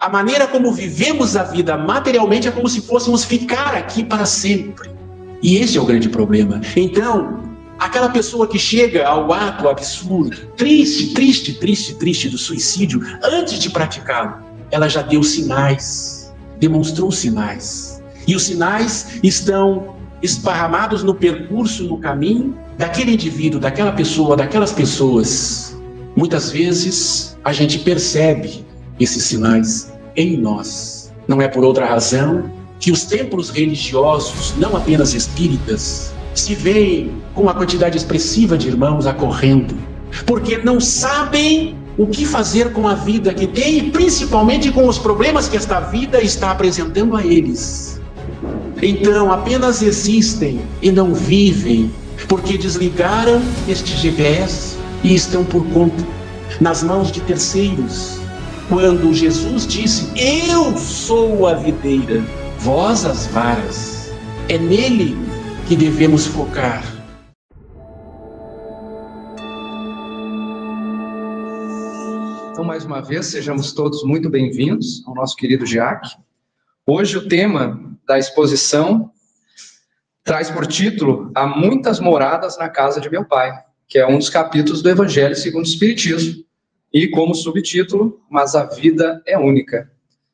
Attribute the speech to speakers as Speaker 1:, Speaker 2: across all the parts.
Speaker 1: A maneira como vivemos a vida materialmente é como se fôssemos ficar aqui para sempre. E esse é o grande problema. Então, aquela pessoa que chega ao ato absurdo, triste do suicídio, antes de praticá-lo, ela já deu sinais, demonstrou sinais. E os sinais estão esparramados no percurso, no caminho daquele indivíduo, daquela pessoa, daquelas pessoas. Muitas vezes a gente percebe esses sinais em nós. Não é por outra razão que os templos religiosos, não apenas espíritas, se veem com uma quantidade expressiva de irmãos acorrendo, porque não sabem o que fazer com a vida que têm e principalmente com os problemas que esta vida está apresentando a eles. Então apenas existem e não vivem, porque desligaram este GPS e estão por conta, nas mãos de terceiros. Quando Jesus disse: eu sou a videira, vós as varas, é nele que devemos focar.
Speaker 2: Então, mais uma vez, sejamos todos muito bem-vindos ao nosso querido GEAC. Hoje o tema da exposição traz por título Há muitas moradas na casa de meu pai, que é um dos capítulos do Evangelho segundo o Espiritismo. E como subtítulo, Mas a vida é única.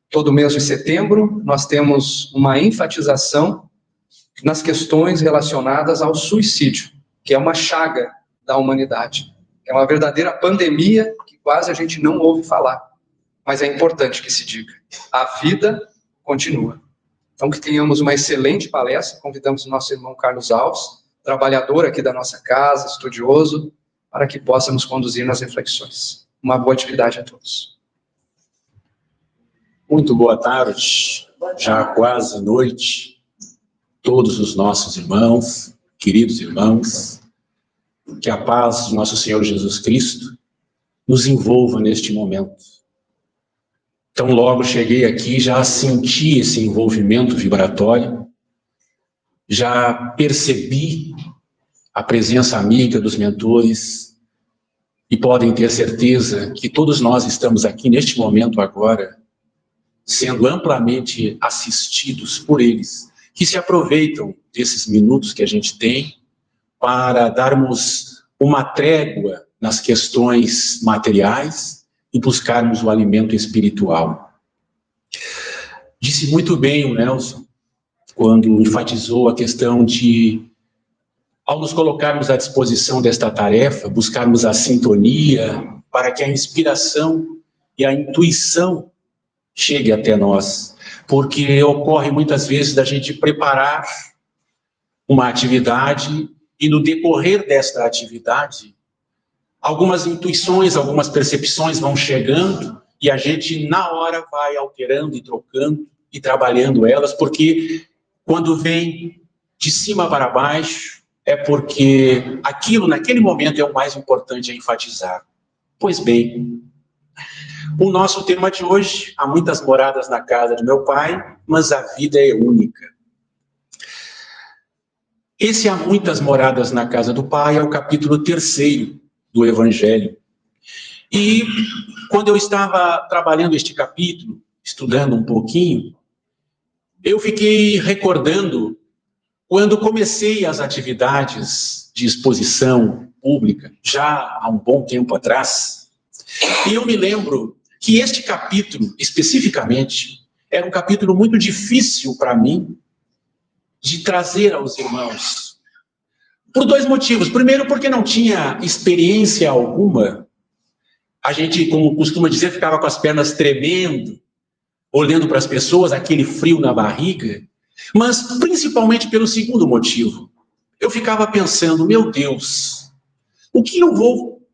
Speaker 2: Todo mês de setembro nós temos uma enfatização nas questões relacionadas ao suicídio, que é uma chaga da humanidade. É uma verdadeira pandemia que quase a gente não ouve falar, mas é importante que se diga. A vida continua. Então que tenhamos uma excelente palestra, convidamos o nosso irmão Carlos Alves, trabalhador aqui da nossa casa, estudioso, para que possa nos conduzir nas reflexões. Uma boa atividade a todos.
Speaker 1: Muito boa tarde, já quase noite, todos os nossos irmãos, queridos irmãos, que a paz do nosso Senhor Jesus Cristo nos envolva neste momento. Tão logo cheguei aqui, já senti esse envolvimento vibratório, já percebi a presença amiga dos mentores, e podem ter certeza que todos nós estamos aqui neste momento agora, sendo amplamente assistidos por eles, que se aproveitam desses minutos que a gente tem para darmos uma trégua nas questões materiais e buscarmos o alimento espiritual. Disse muito bem o Nelson, quando enfatizou a questão de, ao nos colocarmos à disposição desta tarefa, buscarmos a sintonia para que a inspiração e a intuição chegue até nós. Porque ocorre muitas vezes da gente preparar uma atividade e no decorrer desta atividade, algumas intuições, algumas percepções vão chegando e a gente na hora vai alterando e trocando e trabalhando elas, porque quando vem de cima para baixo, é porque aquilo, naquele momento, é o mais importante a enfatizar. Pois bem, o nosso tema de hoje, há muitas moradas na casa de meu pai, mas a vida é única. Esse há muitas moradas na casa do pai é o capítulo 3º do Evangelho. E quando eu estava trabalhando este capítulo, estudando um pouquinho, eu fiquei recordando quando comecei as atividades de exposição pública, já há um bom tempo atrás, e eu me lembro que este capítulo, especificamente, era um capítulo muito difícil para mim de trazer aos irmãos. Por dois motivos. Primeiro, porque não tinha experiência alguma. A gente, como costuma dizer, ficava com as pernas tremendo, olhando para as pessoas, aquele frio na barriga. Mas principalmente pelo segundo motivo. Eu ficava pensando, meu Deus, o que eu vou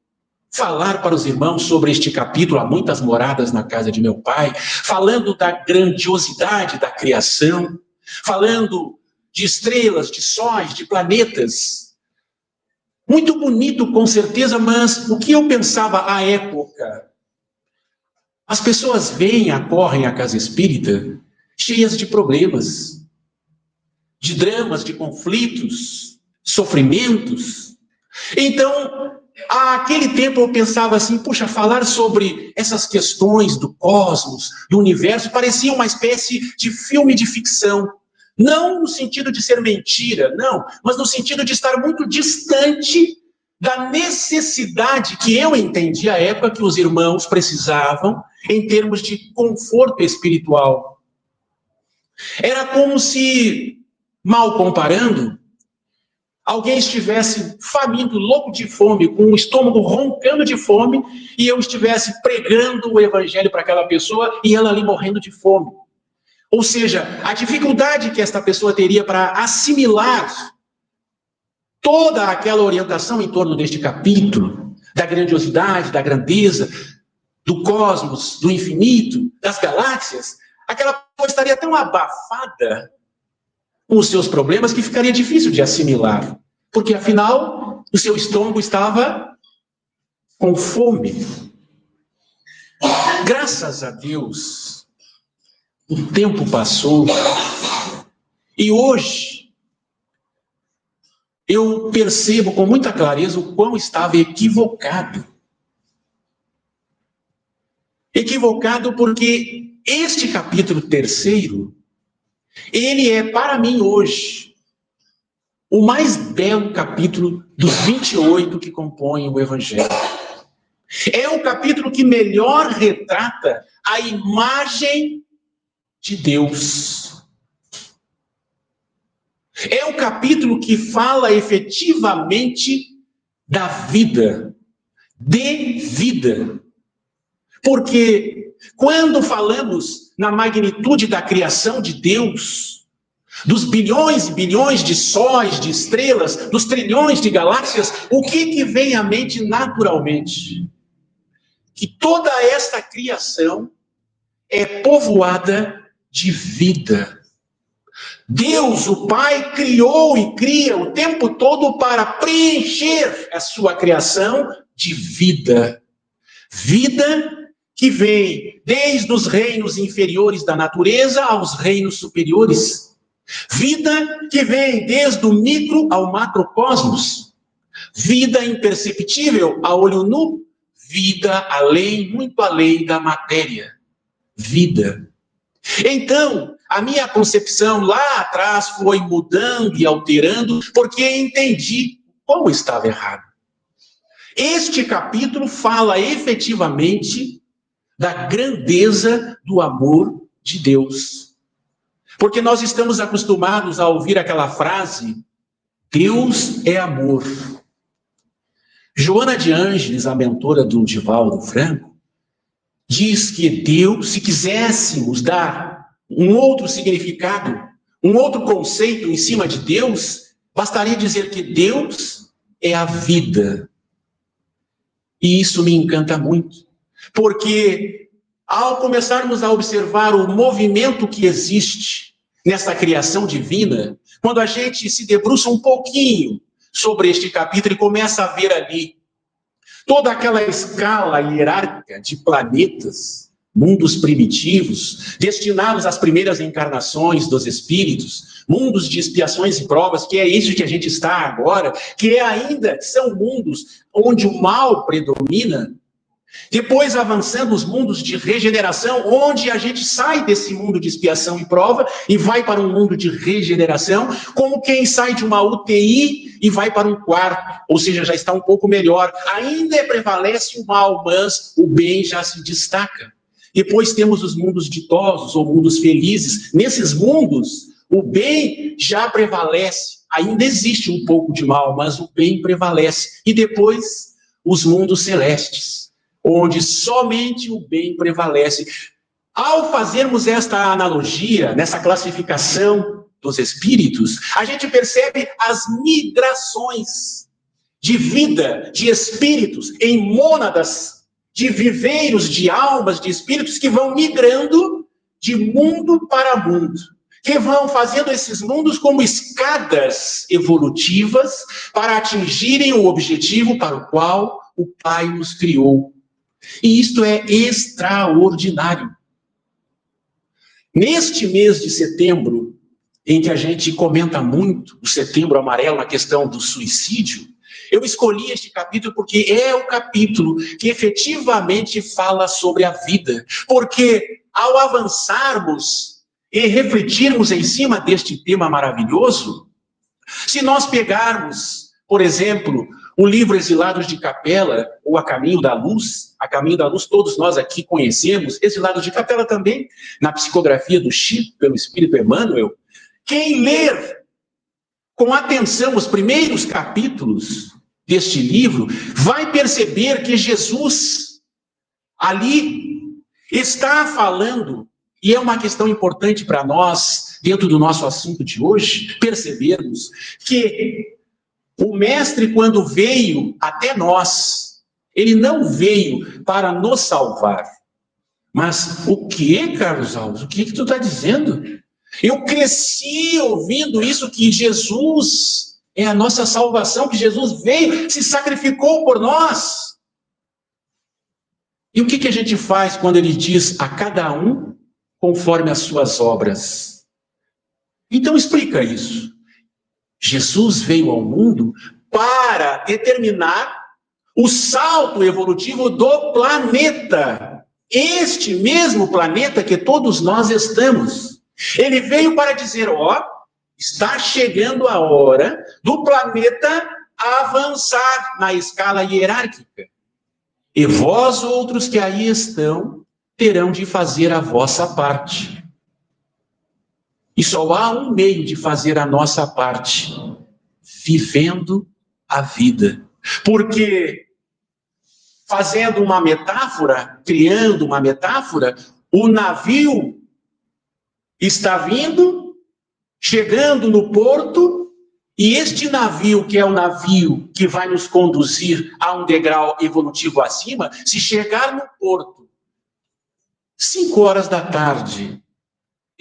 Speaker 1: falar para os irmãos sobre este capítulo, Há muitas moradas na casa de meu pai, falando da grandiosidade da criação, falando de estrelas, de sóis, de planetas. Muito bonito, com certeza, mas o que eu pensava à época? As pessoas vêm, acorrem à casa espírita cheias de problemas, de dramas, de conflitos, sofrimentos. Então, àquele tempo eu pensava assim, puxa, falar sobre essas questões do cosmos, do universo, parecia uma espécie de filme de ficção. Não no sentido de ser mentira, não, mas no sentido de estar muito distante da necessidade que eu entendi à época que os irmãos precisavam em termos de conforto espiritual. Era como se, mal comparando, alguém estivesse faminto, louco de fome, com o estômago roncando de fome, e eu estivesse pregando o evangelho para aquela pessoa e ela ali morrendo de fome. Ou seja, a dificuldade que esta pessoa teria para assimilar toda aquela orientação em torno deste capítulo, da grandiosidade, da grandeza, do cosmos, do infinito, das galáxias, aquela pessoa estaria tão abafada com os seus problemas que ficaria difícil de assimilar, porque afinal o seu estômago estava com fome. Graças a Deus, o tempo passou e hoje eu percebo com muita clareza o quão estava equivocado. Equivocado porque este capítulo 3º, ele é para mim hoje o mais belo capítulo dos 28 que compõem o Evangelho. É o capítulo que melhor retrata a imagem de Deus. É o capítulo que fala efetivamente da vida, de vida. Porque quando falamos na magnitude da criação de Deus, dos bilhões e bilhões de sóis, de estrelas, dos trilhões de galáxias, o que vem à mente naturalmente? Que toda esta criação é povoada de vida. Deus, o Pai, criou e cria o tempo todo para preencher a sua criação de vida. Vida que vem desde os reinos inferiores da natureza aos reinos superiores. Vida que vem desde o micro ao macrocosmos. Vida imperceptível a olho nu. Vida além, muito além da matéria. Vida. Então, a minha concepção lá atrás foi mudando e alterando, porque entendi como estava errado. Este capítulo fala efetivamente da grandeza do amor de Deus. Porque nós estamos acostumados a ouvir aquela frase, Deus é amor. Joana de Ângeles, a mentora do Divaldo Franco, diz que Deus, se quiséssemos dar um outro significado, um outro conceito em cima de Deus, bastaria dizer que Deus é a vida. E isso me encanta muito, porque ao começarmos a observar o movimento que existe nessa criação divina, quando a gente se debruça um pouquinho sobre este capítulo e começa a ver ali toda aquela escala hierárquica de planetas, mundos primitivos, destinados às primeiras encarnações dos espíritos, mundos de expiações e provas, que é isso que a gente está agora, que ainda são mundos onde o mal predomina. Depois avançando os mundos de regeneração, onde a gente sai desse mundo de expiação e prova e vai para um mundo de regeneração, como quem sai de uma UTI e vai para um quarto, ou seja, já está um pouco melhor. Ainda prevalece o mal, mas o bem já se destaca. Depois temos os mundos ditosos ou mundos felizes. Nesses mundos, o bem já prevalece. Ainda existe um pouco de mal, mas o bem prevalece. E depois, os mundos celestes, onde somente o bem prevalece. Ao fazermos esta analogia, nessa classificação dos espíritos, a gente percebe as migrações de vida, de espíritos, em mônadas, de viveiros, de almas, de espíritos que vão migrando de mundo para mundo, que vão fazendo esses mundos como escadas evolutivas para atingirem o objetivo para o qual o Pai nos criou. E isto é extraordinário. Neste mês de setembro, em que a gente comenta muito o Setembro Amarelo na questão do suicídio, Eu escolhi este capítulo porque é o capítulo que efetivamente fala sobre a vida. Porque ao avançarmos e refletirmos em cima deste tema maravilhoso, se nós pegarmos, por exemplo, o livro Exilados de Capela, ou A Caminho da Luz todos nós aqui conhecemos, Exilados de Capela também, na psicografia do Chico, pelo Espírito Emmanuel, quem ler com atenção os primeiros capítulos deste livro, vai perceber que Jesus ali está falando, e é uma questão importante para nós, dentro do nosso assunto de hoje, percebermos que o Mestre, quando veio até nós, ele não veio para nos salvar. Mas o que, Carlos Alves? O que tu está dizendo? Eu cresci ouvindo isso, que Jesus é a nossa salvação, que Jesus veio, se sacrificou por nós. E o que a gente faz quando ele diz a cada um conforme as suas obras? Então explica isso. Jesus veio ao mundo para determinar o salto evolutivo do planeta. Este mesmo planeta que todos nós estamos. Ele veio para dizer, está chegando a hora do planeta avançar na escala hierárquica. E vós outros que aí estão, terão de fazer a vossa parte. E só há um meio de fazer a nossa parte, vivendo a vida. Porque, fazendo uma metáfora, criando uma metáfora, o navio está vindo, chegando no porto, e este navio, que é o navio que vai nos conduzir a um degrau evolutivo acima, se chegar no porto, 5 horas da tarde,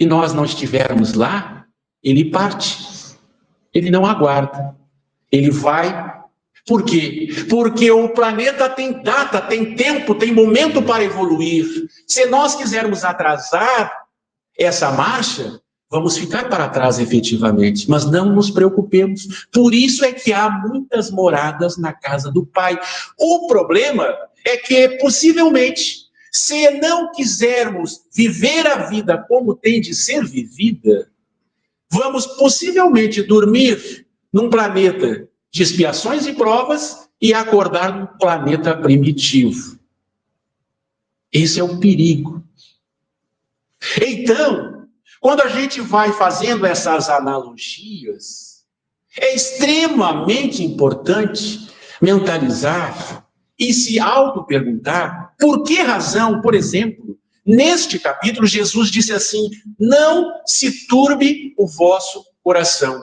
Speaker 1: e nós não estivermos lá, ele parte. Ele não aguarda. Ele vai. Por quê? Porque o planeta tem data, tem tempo, tem momento para evoluir. Se nós quisermos atrasar essa marcha, vamos ficar para trás efetivamente, mas não nos preocupemos. Por isso é que há muitas moradas na casa do Pai. O problema é que, possivelmente, se não quisermos viver a vida como tem de ser vivida, vamos possivelmente dormir num planeta de expiações e provas e acordar num planeta primitivo. Esse é o perigo. Então, quando a gente vai fazendo essas analogias, é extremamente importante mentalizar e se auto-perguntar por que razão, por exemplo, neste capítulo, Jesus disse assim, não se turbe o vosso coração.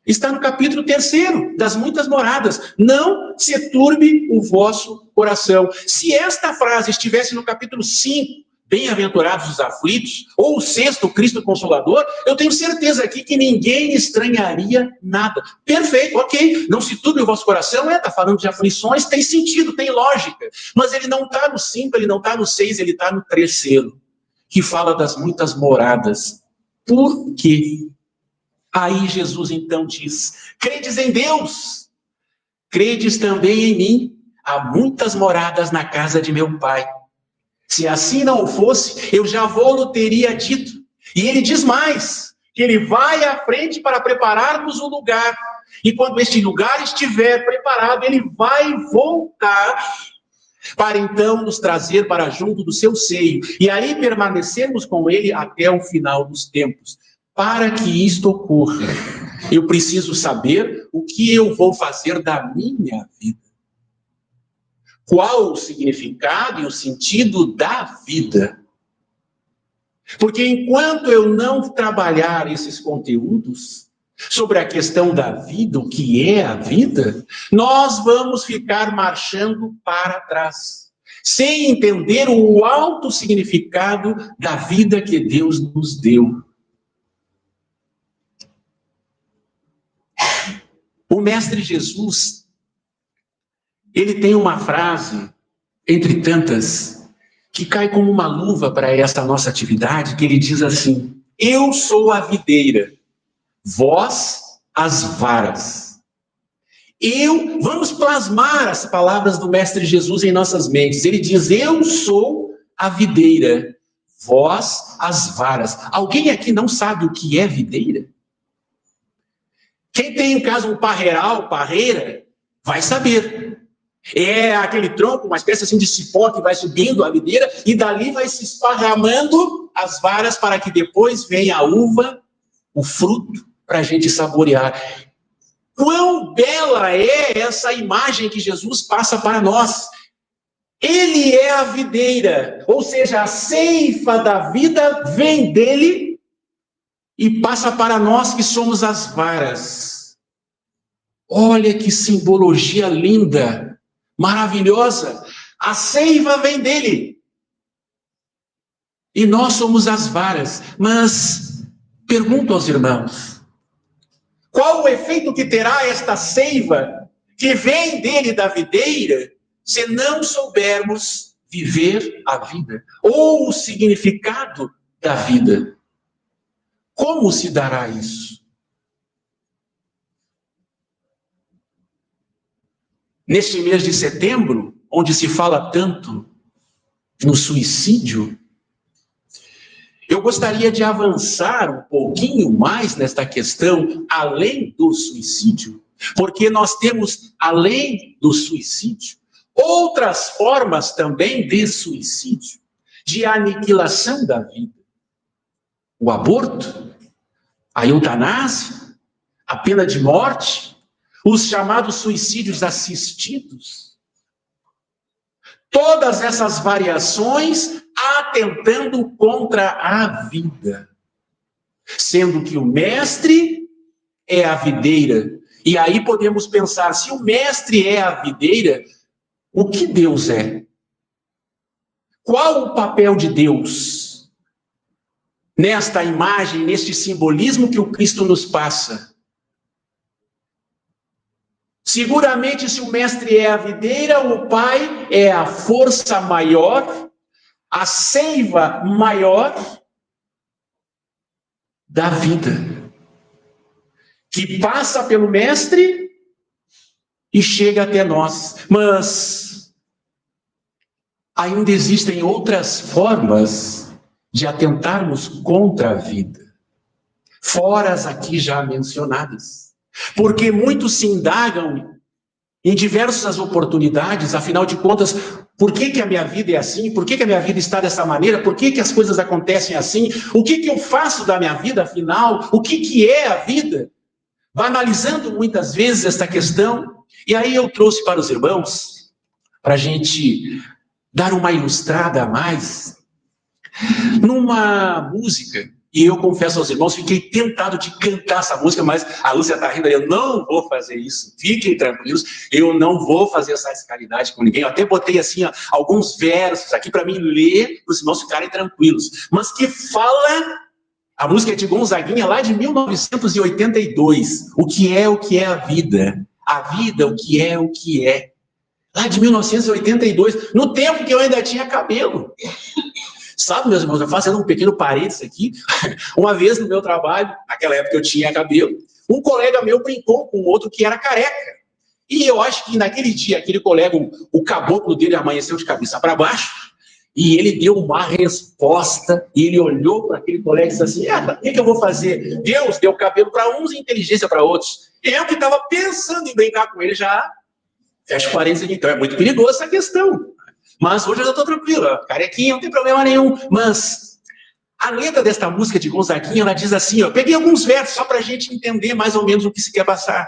Speaker 1: Está no capítulo 3 das muitas moradas. Não se turbe o vosso coração. Se esta frase estivesse no capítulo 5, bem-aventurados os aflitos, ou o 6º, Cristo Consolador, eu tenho certeza aqui que ninguém estranharia nada. Perfeito, ok. Não se turbe o vosso coração, está falando de aflições, tem sentido, tem lógica. Mas ele não está no 5, ele não está no 6, ele está no 3º, que fala das muitas moradas. Por quê? Aí Jesus então diz, credes em Deus, credes também em mim, há muitas moradas na casa de meu Pai. Se assim não fosse, eu já vou-lo teria dito. E ele diz mais, que ele vai à frente para preparar-nos um lugar. E quando este lugar estiver preparado, ele vai voltar para então nos trazer para junto do seu seio. E aí permanecermos com ele até o final dos tempos. Para que isto ocorra, eu preciso saber o que eu vou fazer da minha vida. Qual o significado e o sentido da vida? Porque enquanto eu não trabalhar esses conteúdos sobre a questão da vida, o que é a vida, nós vamos ficar marchando para trás, sem entender o alto significado da vida que Deus nos deu. O Mestre Jesus, ele tem uma frase, entre tantas, que cai como uma luva para essa nossa atividade, que ele diz assim, eu sou a videira, vós as varas. Vamos plasmar as palavras do Mestre Jesus em nossas mentes. Ele diz: eu sou a videira, vós as varas. Alguém aqui não sabe o que é videira? Quem tem em casa um parreiral, parreira, vai saber. É aquele tronco, uma espécie assim de cipó que vai subindo a videira e dali vai se esparramando as varas para que depois venha a uva, o fruto, para a gente saborear. Quão bela é essa imagem que Jesus passa para nós. Ele é a videira, ou seja, a ceifa da vida vem dele e passa para nós que somos as varas. Olha que simbologia linda, maravilhosa. A seiva vem dele e nós somos as varas. Mas pergunto aos irmãos, qual o efeito que terá esta seiva que vem dele da videira, se não soubermos viver a vida, ou o significado da vida? Como se dará isso? Neste mês de setembro, onde se fala tanto no suicídio, eu gostaria de avançar um pouquinho mais nesta questão, além do suicídio, porque nós temos, além do suicídio, outras formas também de suicídio, de aniquilação da vida. O aborto, a eutanásia, a pena de morte, os chamados suicídios assistidos. Todas essas variações atentando contra a vida. Sendo que o mestre é a videira. E aí podemos pensar, se o mestre é a videira, o que Deus é? Qual o papel de Deus nesta imagem, neste simbolismo que o Cristo nos passa? Seguramente, se o mestre é a videira, o Pai é a força maior, a seiva maior da vida, que passa pelo mestre e chega até nós. Mas ainda existem outras formas de atentarmos contra a vida, fora as aqui já mencionadas. Porque muitos se indagam em diversas oportunidades, afinal de contas, por que a minha vida é assim? Por que a minha vida está dessa maneira? Por que as coisas acontecem assim? O que eu faço da minha vida, afinal? O que é a vida? Banalizando muitas vezes esta questão. E aí eu trouxe para os irmãos, para a gente dar uma ilustrada a mais, numa música. E eu confesso aos irmãos, fiquei tentado de cantar essa música, mas a Lúcia está rindo, eu não vou fazer isso, fiquem tranquilos, eu não vou fazer essa descaridade com ninguém. Eu até botei assim, ó, alguns versos aqui para mim ler, para os irmãos ficarem tranquilos. Mas que fala, a música é de Gonzaguinha, lá de 1982, o que é a vida? A vida, o que é? Lá de 1982, no tempo que eu ainda tinha cabelo. Sabe, meus irmãos, eu fazendo um pequeno parênteses aqui, uma vez no meu trabalho, naquela época eu tinha cabelo, um colega meu brincou com outro que era careca. E eu acho que naquele dia, aquele colega, o caboclo dele amanheceu de cabeça para baixo, e ele deu uma resposta, e ele olhou para aquele colega e disse assim, o que eu vou fazer? Deus deu cabelo para uns e inteligência para outros. Eu que estava pensando em brincar com ele já, fecha parênteses aqui, então é muito perigoso essa questão. Mas hoje eu já estou tranquilo, carequinha, não tem problema nenhum. Mas a letra desta música de Gonzaguinha, ela diz assim, eu peguei alguns versos só para a gente entender mais ou menos o que se quer passar.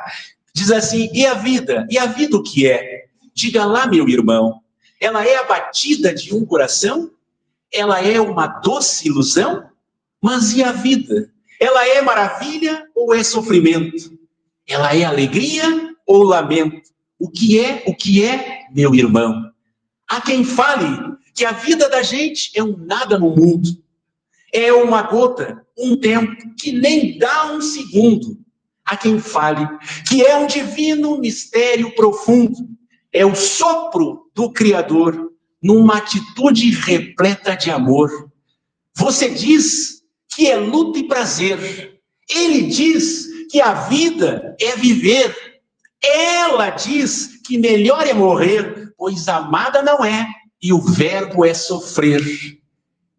Speaker 1: Diz assim, e a vida? E a vida o que é? Diga lá, meu irmão, ela é a batida de um coração? Ela é uma doce ilusão? Mas e a vida? Ela é maravilha ou é sofrimento? Ela é alegria ou lamento? O que é, meu irmão? Há quem fale que a vida da gente é um nada no mundo. É uma gota, um tempo, que nem dá um segundo. Há quem fale que é um divino mistério profundo. É o sopro do Criador numa atitude repleta de amor. Você diz que é luta e prazer. Ele diz que a vida é viver. Ela diz que melhor é morrer, pois amada não é, e o verbo é sofrer.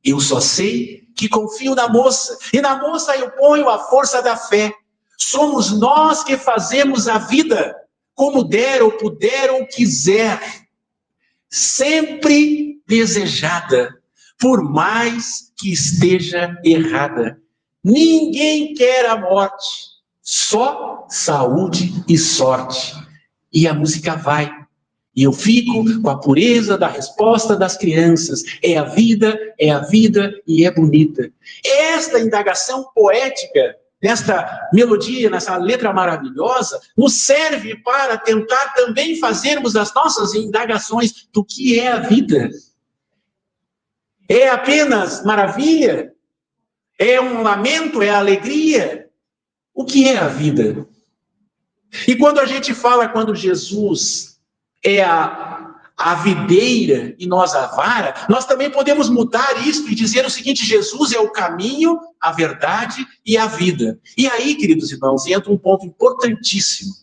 Speaker 1: Eu só sei que confio na moça, e na moça eu ponho a força da fé. Somos nós que fazemos a vida, como der ou puder ou quiser, sempre desejada, por mais que esteja errada. Ninguém quer a morte, só saúde e sorte. E a música vai. E eu fico com a pureza da resposta das crianças. É a vida e é bonita. Esta indagação poética, nesta melodia, nessa letra maravilhosa, nos serve para tentar também fazermos as nossas indagações do que é a vida. É apenas maravilha? É um lamento? É alegria? O que é a vida? E quando a gente fala, quando Jesus é a videira e nós a vara, nós também podemos mudar isso e dizer o seguinte: Jesus é o caminho, a verdade e a vida. E aí, queridos irmãos, entra um ponto importantíssimo.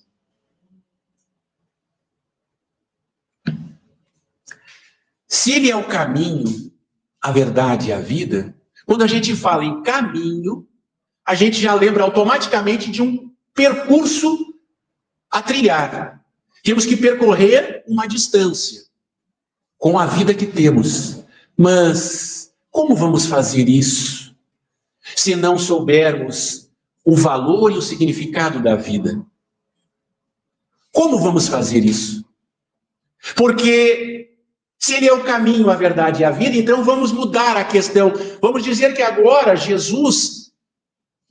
Speaker 1: Se ele é o caminho, a verdade e a vida, quando a gente fala em caminho, a gente já lembra automaticamente de um percurso a trilhar. Temos que percorrer uma distância com a vida que temos. Mas como vamos fazer isso se não soubermos o valor e o significado da vida? Como vamos fazer isso? Porque se ele é o caminho, a verdade e a vida, então vamos mudar a questão. Vamos dizer que agora Jesus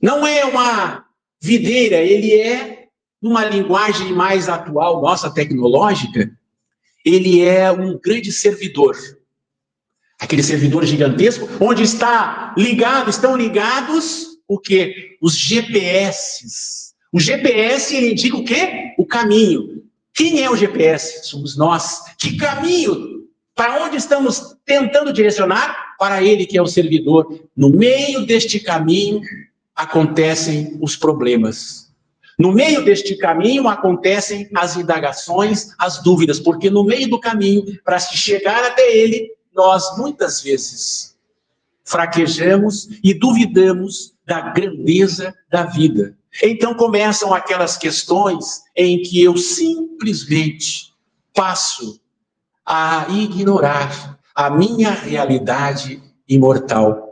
Speaker 1: não é uma videira, ele é, numa linguagem mais atual, nossa, tecnológica, ele é um grande servidor. Aquele servidor gigantesco, onde estão ligados o quê? Os GPS. O GPS, ele indica o quê? O caminho. Quem é o GPS? Somos nós. Que caminho? Para onde estamos tentando direcionar? Para ele que é o servidor. No meio deste caminho acontecem os problemas. No meio deste caminho acontecem as indagações, as dúvidas, porque no meio do caminho, para se chegar até ele, nós muitas vezes fraquejamos e duvidamos da grandeza da vida. Então começam aquelas questões em que eu simplesmente passo a ignorar a minha realidade imortal.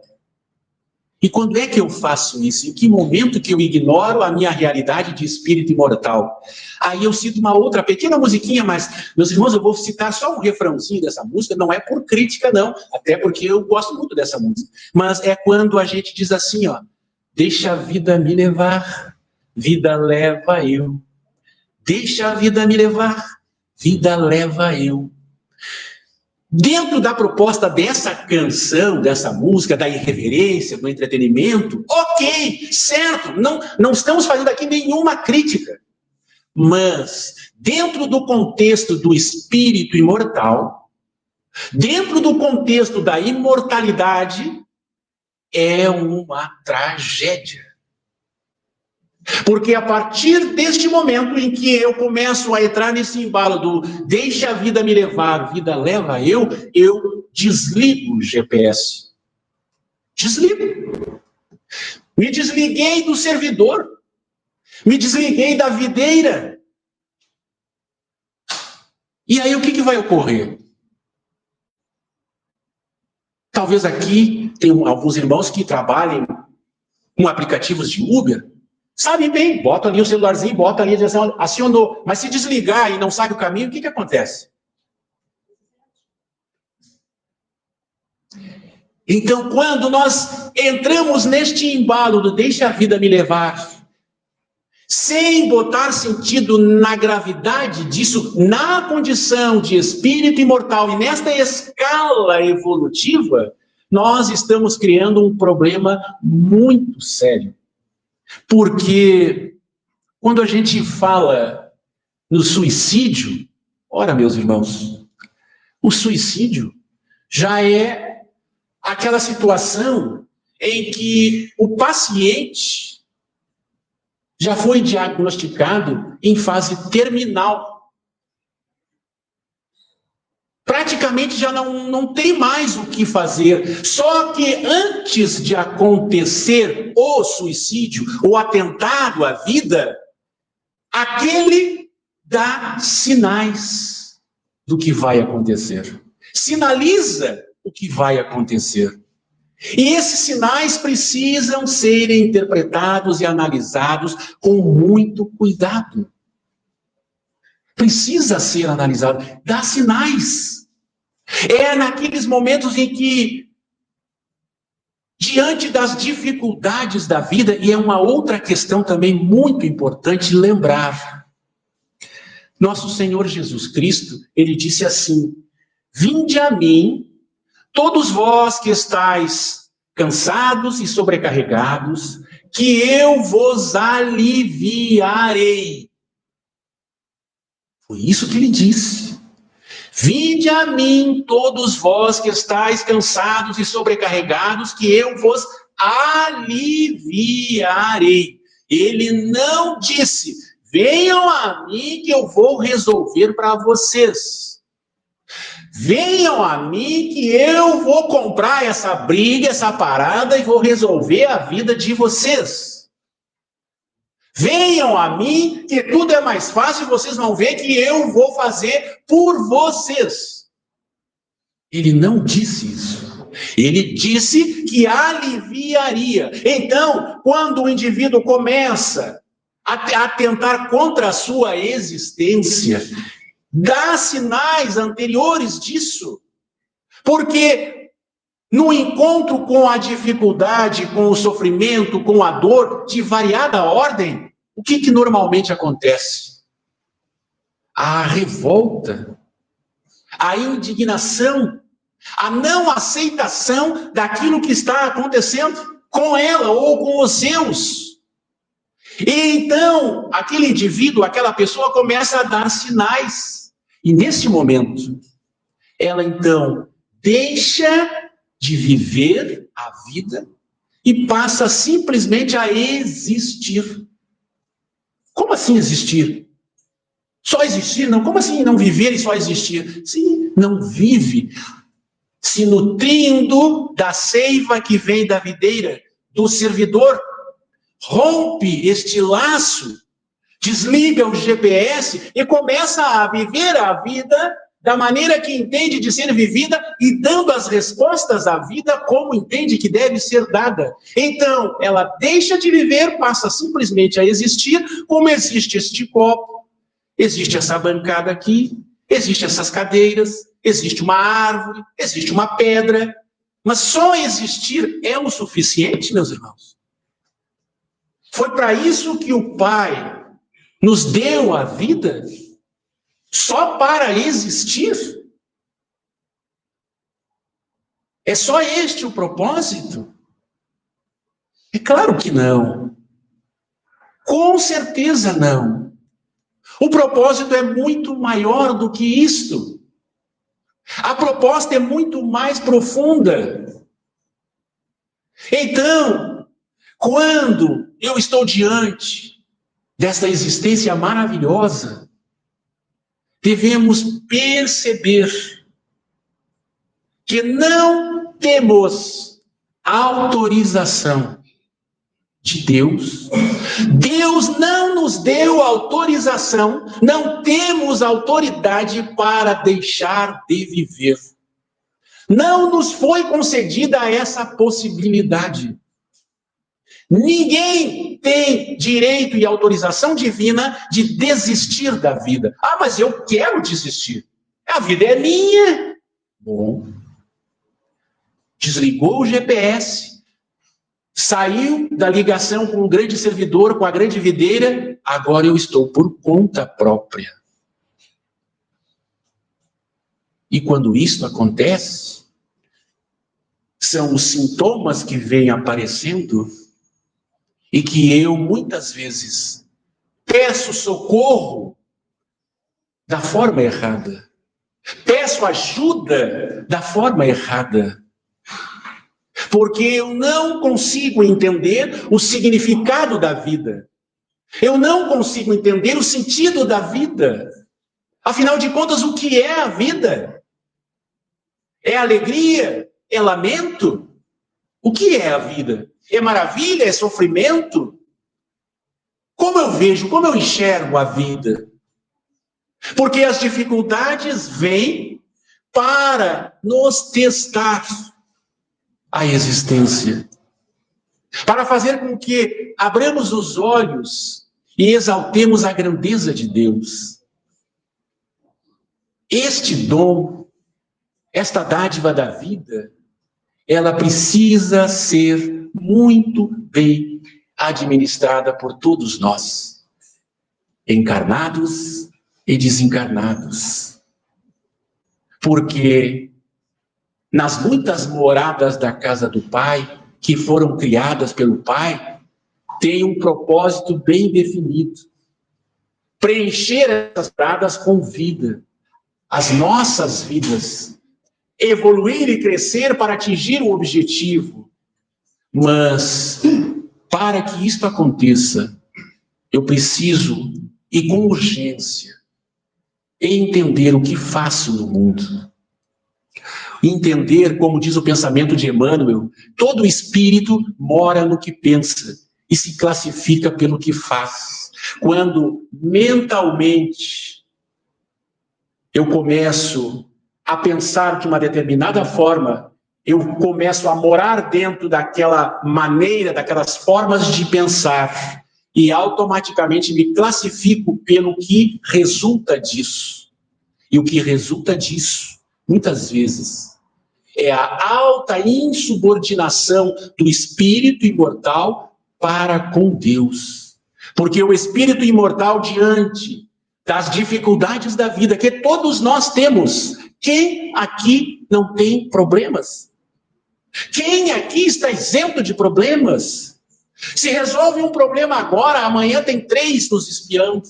Speaker 1: E quando é que eu faço isso? Em que momento que eu ignoro a minha realidade de espírito imortal? Aí eu cito uma outra pequena musiquinha, mas, meus irmãos, eu vou citar só um refrãozinho dessa música, não é por crítica, não, até porque eu gosto muito dessa música. Mas é quando a gente diz assim, ó: deixa a vida me levar, vida leva eu. Deixa a vida me levar, vida leva eu. Dentro da proposta dessa canção, dessa música, da irreverência, do entretenimento, ok, certo, não estamos fazendo aqui nenhuma crítica. Mas, dentro do contexto do espírito imortal, dentro do contexto da imortalidade, é uma tragédia. Porque a partir deste momento em que eu começo a entrar nesse embalo do deixa a vida me levar, vida leva eu desligo o GPS. Desligo. Me desliguei do servidor. Me desliguei da videira. E aí o que vai ocorrer? Talvez aqui tenham alguns irmãos que trabalhem com aplicativos de Uber. Sabe bem, bota ali o celularzinho, bota ali a direção, acionou. Mas se desligar e não sabe o caminho, o que acontece? Então, quando nós entramos neste embalo do deixa a vida me levar, sem botar sentido na gravidade disso, na condição de espírito imortal e nesta escala evolutiva, nós estamos criando um problema muito sério. Porque quando a gente fala no suicídio, ora, meus irmãos, o suicídio já é aquela situação em que o paciente já foi diagnosticado em fase terminal. Praticamente já não tem mais o que fazer. Só que antes de acontecer o suicídio, o atentado à vida, aquele dá sinais do que vai acontecer. Sinaliza o que vai acontecer. E esses sinais precisam ser interpretados e analisados com muito cuidado. Precisa ser analisado. Dá sinais. É naqueles momentos em que, diante das dificuldades da vida, e é uma outra questão também muito importante lembrar. Nosso Senhor Jesus Cristo, ele disse assim: vinde a mim, todos vós que estáis cansados e sobrecarregados, que eu vos aliviarei. Foi isso que ele disse. Vinde a mim, todos vós que estáis cansados e sobrecarregados, que eu vos aliviarei. Ele não disse: venham a mim que eu vou resolver para vocês. Venham a mim que eu vou comprar essa briga, essa parada e vou resolver a vida de vocês. Venham a mim que tudo é mais fácil e vocês vão ver que eu vou fazer por vocês. Ele não disse isso. Ele disse que aliviaria. Então, quando o indivíduo começa a atentar contra a sua existência, dá sinais anteriores disso. Porque no encontro com a dificuldade, com o sofrimento, com a dor, de variada ordem, o que normalmente acontece? A revolta, a indignação, a não aceitação daquilo que está acontecendo com ela ou com os seus. E então, aquele indivíduo, aquela pessoa começa a dar sinais. E nesse momento, ela então deixa de viver a vida e passa simplesmente a existir. Como assim existir? Só existir? Não. Como assim não viver e só existir? Sim, não vive se nutrindo da seiva que vem da videira, do servidor. Rompe este laço, desliga o GPS e começa a viver a vida da maneira que entende de ser vivida e dando as respostas à vida como entende que deve ser dada. Então, ela deixa de viver, passa simplesmente a existir, como existe este copo, existe essa bancada aqui, existem essas cadeiras, existe uma árvore, existe uma pedra, mas só existir é o suficiente, meus irmãos. Foi para isso que o Pai nos deu a vida? Só para existir? É só este o propósito? É claro que não. Com certeza não. O propósito é muito maior do que isto. A proposta é muito mais profunda. Então, quando eu estou diante desta existência maravilhosa, devemos perceber que não temos autorização de Deus. Deus não nos deu autorização, não temos autoridade para deixar de viver. Não nos foi concedida essa possibilidade. Ninguém tem direito e autorização divina de desistir da vida. Ah, mas eu quero desistir. A vida é minha. Bom. Desligou o GPS, saiu da ligação com o grande servidor, com a grande videira, agora eu estou por conta própria. E quando isso acontece, são os sintomas que vêm aparecendo e que eu, muitas vezes, peço socorro da forma errada. Peço ajuda da forma errada. Porque eu não consigo entender o significado da vida. Eu não consigo entender o sentido da vida. Afinal de contas, o que é a vida? É alegria? É lamento? O que é a vida? É maravilha? É sofrimento? Como eu vejo, como eu enxergo a vida? Porque as dificuldades vêm para nos testar a existência, para fazer com que abramos os olhos e exaltemos a grandeza de Deus. Este dom, esta dádiva da vida, ela precisa ser muito bem administrada por todos nós, encarnados e desencarnados. Porque nas muitas moradas da casa do Pai, que foram criadas pelo Pai, tem um propósito bem definido: preencher essas moradas com vida, as nossas vidas, evoluir e crescer para atingir o objetivo. Mas, para que isto aconteça, eu preciso, e com urgência, entender o que faço no mundo. Entender, como diz o pensamento de Emmanuel, todo espírito mora no que pensa e se classifica pelo que faz. Quando mentalmente eu começo a pensar de uma determinada forma, eu começo a morar dentro daquela maneira, daquelas formas de pensar, e automaticamente me classifico pelo que resulta disso. E o que resulta disso, muitas vezes, é a alta insubordinação do espírito imortal para com Deus. Porque o espírito imortal, diante das dificuldades da vida, que todos nós temos, quem aqui não tem problemas? Quem aqui está isento de problemas? Se resolve um problema agora, amanhã tem 3 nos espiando.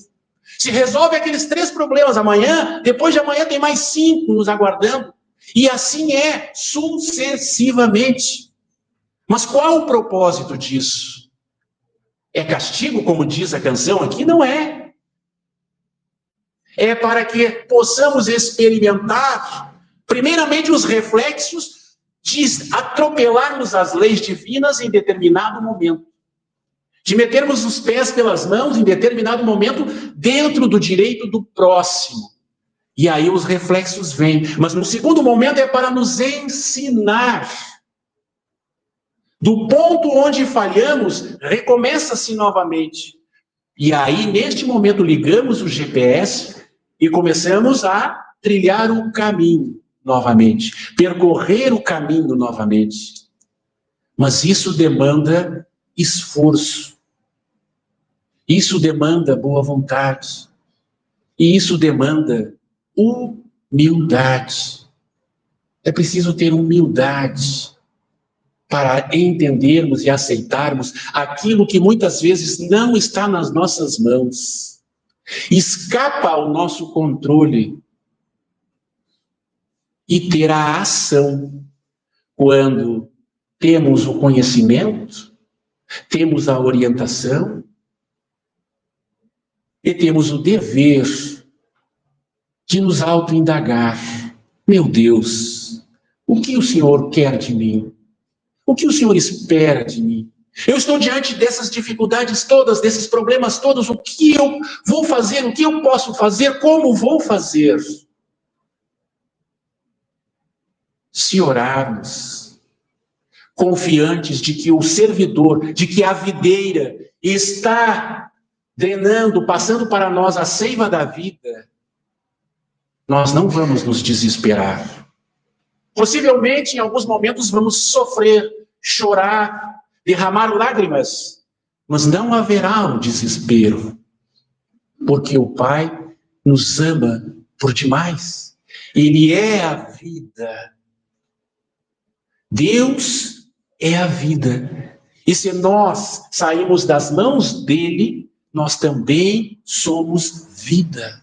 Speaker 1: Se resolve aqueles 3 problemas amanhã, depois de amanhã tem mais 5 nos aguardando. E assim é, sucessivamente. Mas qual o propósito disso? É castigo, como diz a canção aqui? Não é. É para que possamos experimentar, primeiramente, os reflexos de atropelarmos as leis divinas em determinado momento. De metermos os pés pelas mãos em determinado momento dentro do direito do próximo. E aí os reflexos vêm. Mas no segundo momento é para nos ensinar. Do ponto onde falhamos, recomeça-se novamente. E aí, neste momento, ligamos o GPS e começamos a trilhar o caminho novamente. Percorrer o caminho novamente. Mas isso demanda esforço. Isso demanda boa vontade. E isso demanda humildade. É preciso ter humildade para entendermos e aceitarmos aquilo que muitas vezes não está nas nossas mãos. Escapa ao nosso controle. E ter a ação quando temos o conhecimento, temos a orientação e temos o dever de nos autoindagar. Meu Deus, o que o Senhor quer de mim? O que o Senhor espera de mim? Eu estou diante dessas dificuldades todas, desses problemas todos, o que eu vou fazer, o que eu posso fazer, como vou fazer? Se orarmos, confiantes de que o servidor, de que a videira está drenando, passando para nós a seiva da vida, nós não vamos nos desesperar. Possivelmente, em alguns momentos, vamos sofrer, chorar, derramar lágrimas, mas não haverá um desespero, porque o Pai nos ama por demais. Ele é a vida. Deus é a vida. E se nós saímos das mãos dele, nós também somos vida.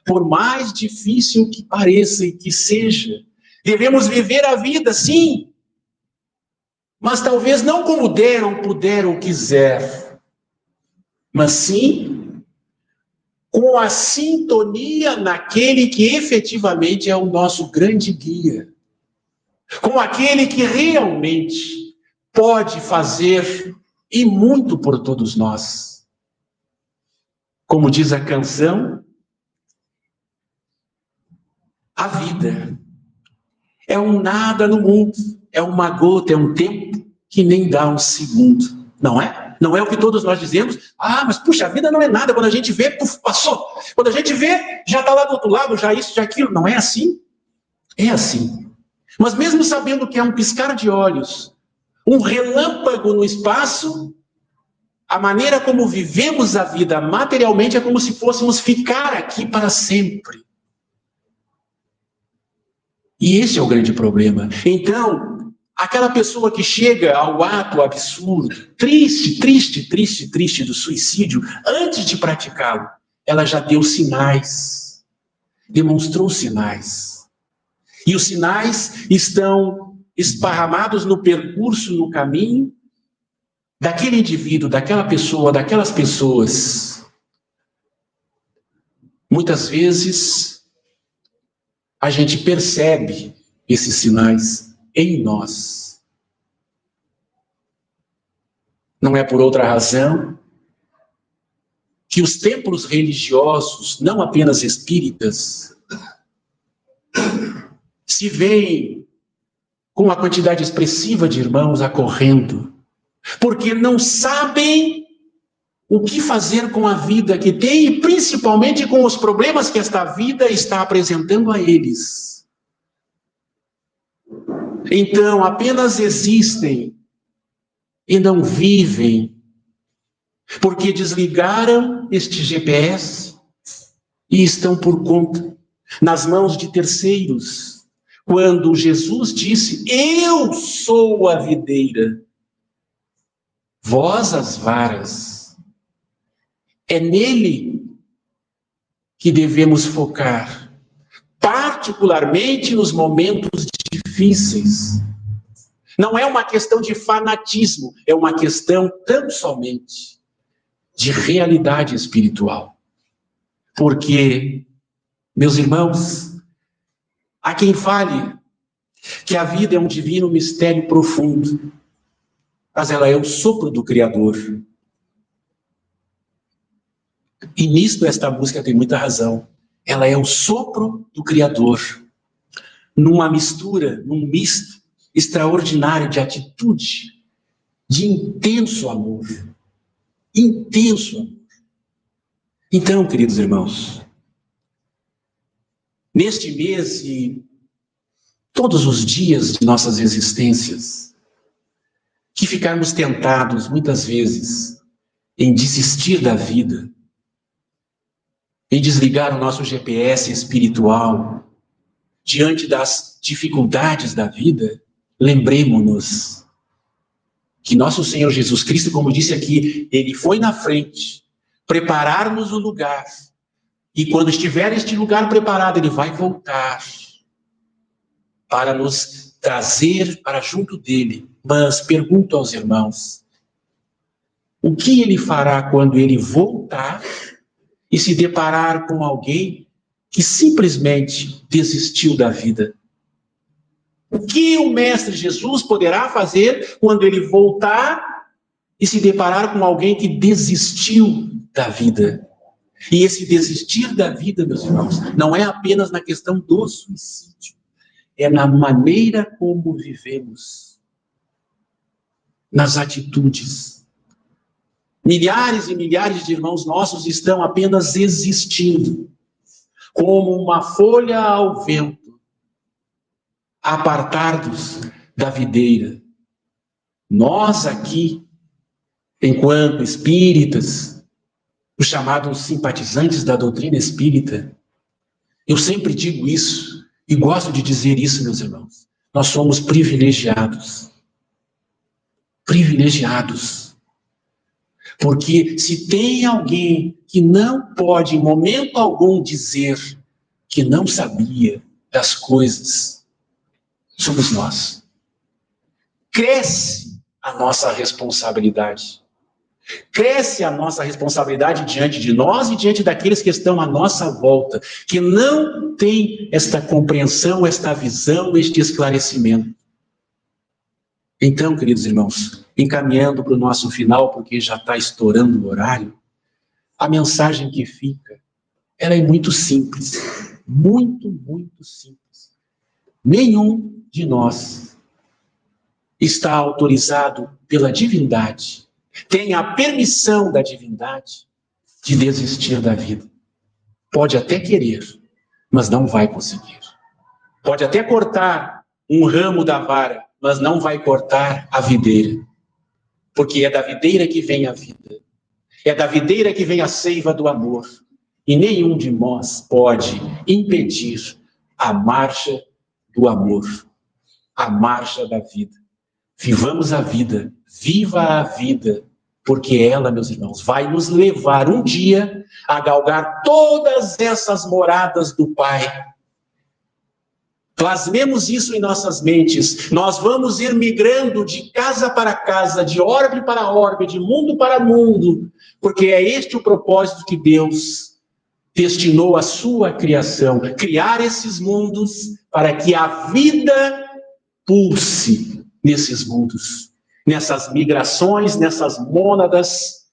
Speaker 1: Por mais difícil que pareça e que seja, devemos viver a vida, sim, mas talvez não como der ou puder ou quiser, mas sim com a sintonia naquele que efetivamente é o nosso grande guia, com aquele que realmente pode fazer e muito por todos nós. Como diz a canção, a vida é um nada no mundo, é uma gota, é um tempo que nem dá um segundo, não é? Não é o que todos nós dizemos, mas puxa, a vida não é nada, quando a gente vê, puf, passou. Quando a gente vê, já está lá do outro lado, já isso, já aquilo. Não é assim? É assim. Mas mesmo sabendo que é um piscar de olhos, um relâmpago no espaço, a maneira como vivemos a vida materialmente é como se fôssemos ficar aqui para sempre. E esse é o grande problema. Então, aquela pessoa que chega ao ato absurdo, triste do suicídio, antes de praticá-lo, ela já deu sinais, demonstrou sinais. E os sinais estão esparramados no percurso, no caminho daquele indivíduo, daquela pessoa, daquelas pessoas. Muitas vezes, a gente percebe esses sinais em nós. Não é por outra razão que os templos religiosos, não apenas espíritas, se veem com uma quantidade expressiva de irmãos acorrendo, porque não sabem o que fazer com a vida que tem e principalmente com os problemas que esta vida está apresentando a eles. Então, apenas existem e não vivem, porque desligaram este GPS e estão por conta, nas mãos de terceiros. Quando Jesus disse, eu sou a videira, vós as varas. É nele que devemos focar, particularmente nos momentos difíceis. Não é uma questão de fanatismo, é uma questão tão somente de realidade espiritual. Porque, meus irmãos, há quem fale que a vida é um divino mistério profundo, mas ela é o sopro do Criador. E nisto esta música tem muita razão. Ela é o sopro do Criador, numa mistura, num misto extraordinário de atitude, de intenso amor. Intenso amor. Então, queridos irmãos, neste mês e todos os dias de nossas existências, que ficarmos tentados, muitas vezes, em desistir da vida, em desligar o nosso GPS espiritual diante das dificuldades da vida, lembremos-nos que nosso Senhor Jesus Cristo, como disse aqui, Ele foi na frente, preparar-nos o lugar, e quando estiver este lugar preparado, Ele vai voltar para nos trazer para junto dEle. Mas pergunto aos irmãos, o que Ele fará quando Ele voltar e se deparar com alguém que simplesmente desistiu da vida? O que o Mestre Jesus poderá fazer quando ele voltar e se deparar com alguém que desistiu da vida? E esse desistir da vida, meus irmãos, não é apenas na questão do suicídio, é na maneira como vivemos, nas atitudes. Milhares e milhares de irmãos nossos estão apenas existindo, como uma folha ao vento, apartados da videira. Nós aqui, enquanto espíritas, os chamados simpatizantes da doutrina espírita, eu sempre digo isso, e gosto de dizer isso, meus irmãos, nós somos privilegiados. Privilegiados. Porque se tem alguém que não pode, em momento algum, dizer que não sabia das coisas, somos nós. Cresce a nossa responsabilidade. Cresce a nossa responsabilidade diante de nós e diante daqueles que estão à nossa volta, que não têm esta compreensão, esta visão, este esclarecimento. Então, queridos irmãos, encaminhando para o nosso final, porque já está estourando o horário, a mensagem que fica, ela é muito simples, muito simples. Nenhum de nós está autorizado pela divindade, tem a permissão da divindade de desistir da vida. Pode até querer, mas não vai conseguir. Pode até cortar um ramo da vara, mas não vai cortar a videira. Porque é da videira que vem a vida. É da videira que vem a seiva do amor. E nenhum de nós pode impedir a marcha do amor, a marcha da vida. Vivamos a vida, viva a vida, porque ela, meus irmãos, vai nos levar um dia a galgar todas essas moradas do Pai. Plasmemos isso em nossas mentes. Nós vamos ir migrando de casa para casa, de orbe para orbe, de mundo para mundo, porque é este o propósito que Deus destinou à sua criação, criar esses mundos para que a vida pulse nesses mundos, nessas migrações, nessas mônadas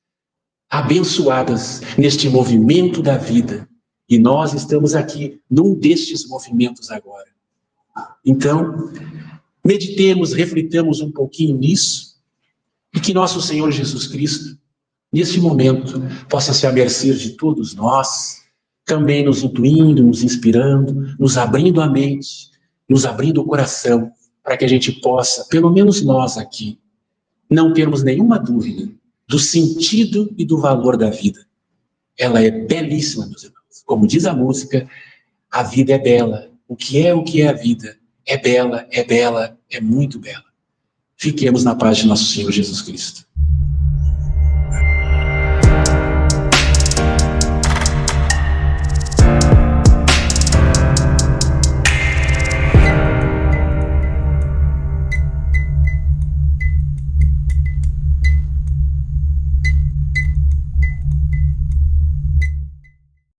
Speaker 1: abençoadas, neste movimento da vida. E nós estamos aqui num destes movimentos agora. Então, meditemos, reflitamos um pouquinho nisso, e que nosso Senhor Jesus Cristo, neste momento, possa se amercir de todos nós, também nos intuindo, nos inspirando, nos abrindo a mente, nos abrindo o coração, para que a gente possa, pelo menos nós aqui, não termos nenhuma dúvida do sentido e do valor da vida. Ela é belíssima, meus irmãos. Como diz a música, a vida é bela. O que é a vida? É bela, é muito bela. Fiquemos na paz de nosso Senhor Jesus Cristo.